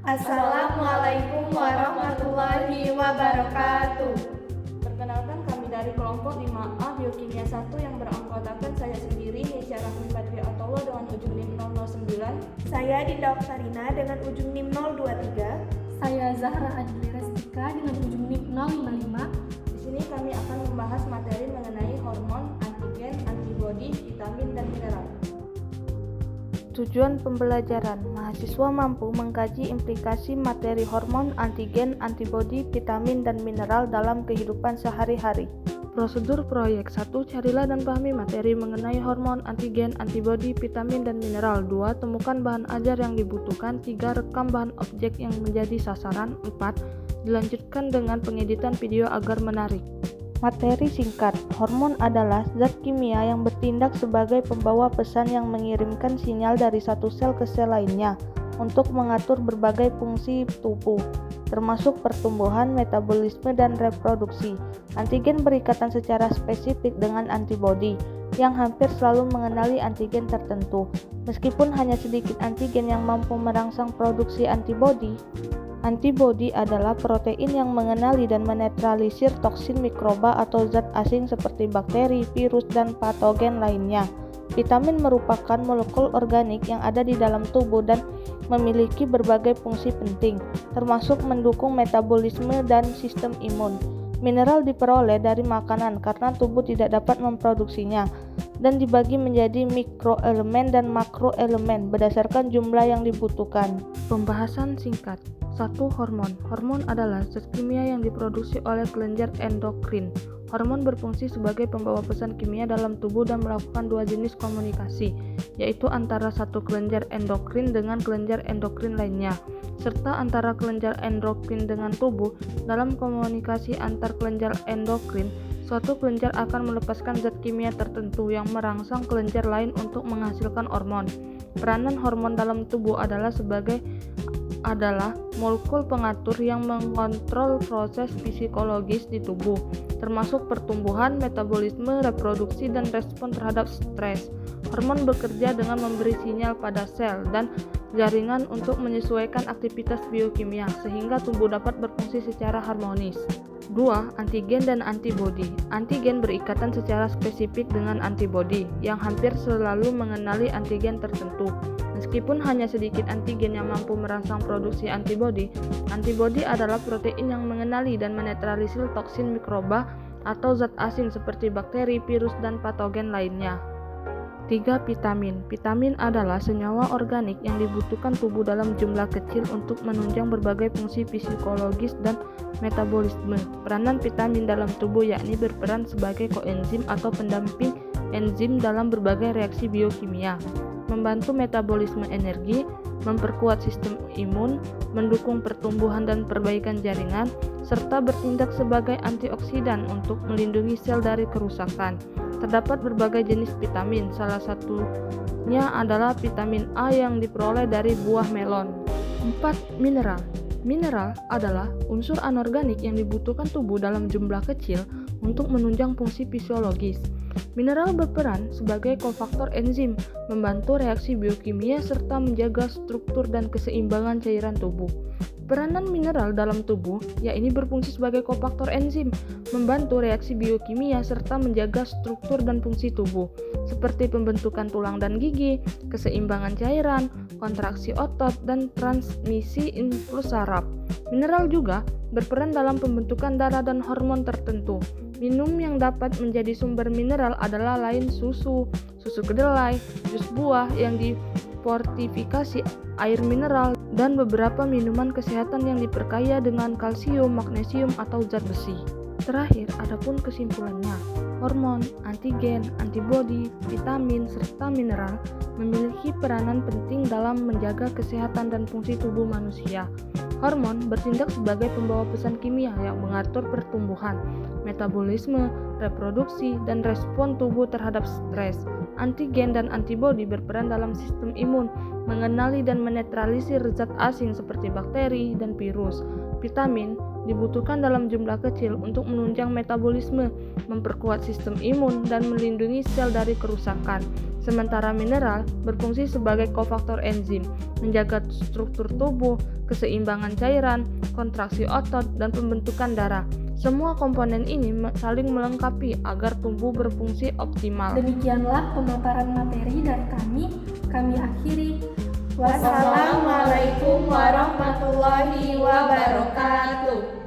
Assalamualaikum warahmatullahi wabarakatuh. Perkenalkan, kami dari kelompok 5A Biokimia 1 yang beranggotakan saya sendiri, Nisha Rahmi Badri Atollah dengan ujung NIM 009. Saya Dinda Oktarina dengan ujung NIM 023. Saya Zahra Adli Restika dengan ujung NIM 055. Di sini kami akan membahas materi mengenai hormon, antigen, antibodi, vitamin, dan mineral. Tujuan pembelajaran, mahasiswa mampu mengkaji implikasi materi hormon, antigen, antibodi, vitamin, dan mineral dalam kehidupan sehari-hari. Prosedur proyek 1. Carilah dan pahami materi mengenai hormon, antigen, antibodi, vitamin, dan mineral. 2. Temukan bahan ajar yang dibutuhkan. 3. Rekam bahan objek yang menjadi sasaran. 4. Dilanjutkan dengan pengeditan video agar menarik. Materi singkat. Hormon adalah zat kimia yang bertindak sebagai pembawa pesan yang mengirimkan sinyal dari satu sel ke sel lainnya untuk mengatur berbagai fungsi tubuh, termasuk pertumbuhan, metabolisme, dan reproduksi. Antigen berikatan secara spesifik dengan antibodi, yang hampir selalu mengenali antigen tertentu. Meskipun hanya sedikit antigen yang mampu merangsang produksi antibodi. Antibodi adalah protein yang mengenali dan menetralisir toksin mikroba atau zat asing seperti bakteri, virus, dan patogen lainnya. Vitamin merupakan molekul organik yang ada di dalam tubuh dan memiliki berbagai fungsi penting, termasuk mendukung metabolisme dan sistem imun. Mineral diperoleh dari makanan karena tubuh tidak dapat memproduksinya, dan dibagi menjadi mikroelemen dan makroelemen berdasarkan jumlah yang dibutuhkan. Pembahasan singkat. 1. Hormon. Hormon adalah zat kimia yang diproduksi oleh kelenjar endokrin. Hormon berfungsi sebagai pembawa pesan kimia dalam tubuh dan melakukan dua jenis komunikasi, yaitu antara satu kelenjar endokrin dengan kelenjar endokrin lainnya, serta antara kelenjar endokrin dengan tubuh. Dalam komunikasi antar kelenjar endokrin, suatu kelenjar akan melepaskan zat kimia tertentu yang merangsang kelenjar lain untuk menghasilkan hormon. Peranan hormon dalam tubuh adalah molekul pengatur yang mengontrol proses fisiologis di tubuh, termasuk pertumbuhan, metabolisme, reproduksi, dan respon terhadap stres. Hormon bekerja dengan memberi sinyal pada sel dan jaringan untuk menyesuaikan aktivitas biokimia sehingga tubuh dapat berfungsi secara harmonis. 2. Antigen dan antibodi. Antigen berikatan secara spesifik dengan antibodi yang hampir selalu mengenali antigen tertentu. Meskipun hanya sedikit antigen yang mampu merangsang produksi antibodi, antibodi adalah protein yang mengenali dan menetralisir toksin mikroba atau zat asing seperti bakteri, virus, dan patogen lainnya. 3. Vitamin. Vitamin adalah senyawa organik yang dibutuhkan tubuh dalam jumlah kecil untuk menunjang berbagai fungsi fisiologis dan metabolisme. Peranan vitamin dalam tubuh yakni berperan sebagai koenzim atau pendamping enzim dalam berbagai reaksi biokimia, membantu metabolisme energi, memperkuat sistem imun, mendukung pertumbuhan dan perbaikan jaringan, serta bertindak sebagai antioksidan untuk melindungi sel dari kerusakan. Terdapat berbagai jenis vitamin, salah satunya adalah vitamin A yang diperoleh dari buah melon. 4. Mineral. Mineral adalah unsur anorganik yang dibutuhkan tubuh dalam jumlah kecil untuk menunjang fungsi fisiologis. Mineral berperan sebagai kofaktor enzim, membantu reaksi biokimia serta menjaga struktur dan keseimbangan cairan tubuh. Peranan mineral dalam tubuh yakni berfungsi sebagai kofaktor enzim, membantu reaksi biokimia serta menjaga struktur dan fungsi tubuh, seperti pembentukan tulang dan gigi, keseimbangan cairan, kontraksi otot, dan transmisi impuls saraf. Mineral juga berperan dalam pembentukan darah dan hormon tertentu. Minum yang dapat menjadi sumber mineral adalah lain susu, susu kedelai, jus buah yang difortifikasi air mineral, dan beberapa minuman kesehatan yang diperkaya dengan kalsium, magnesium, atau zat besi. Terakhir, adapun kesimpulannya, hormon, antigen, antibodi, vitamin, serta mineral memiliki peranan penting dalam menjaga kesehatan dan fungsi tubuh manusia. Hormon bertindak sebagai pembawa pesan kimia yang mengatur pertumbuhan, metabolisme, reproduksi, dan respon tubuh terhadap stres. Antigen dan antibodi berperan dalam sistem imun, mengenali dan menetralisir zat asing seperti bakteri dan virus. Vitamin dibutuhkan dalam jumlah kecil untuk menunjang metabolisme, memperkuat sistem imun, dan melindungi sel dari kerusakan. Sementara mineral berfungsi sebagai kofaktor enzim, menjaga struktur tubuh, keseimbangan cairan, kontraksi otot, dan pembentukan darah. Semua komponen ini saling melengkapi agar tubuh berfungsi optimal. Demikianlah pemaparan materi dari kami akhiri. Wassalamualaikum warahmatullahi wabarakatuh.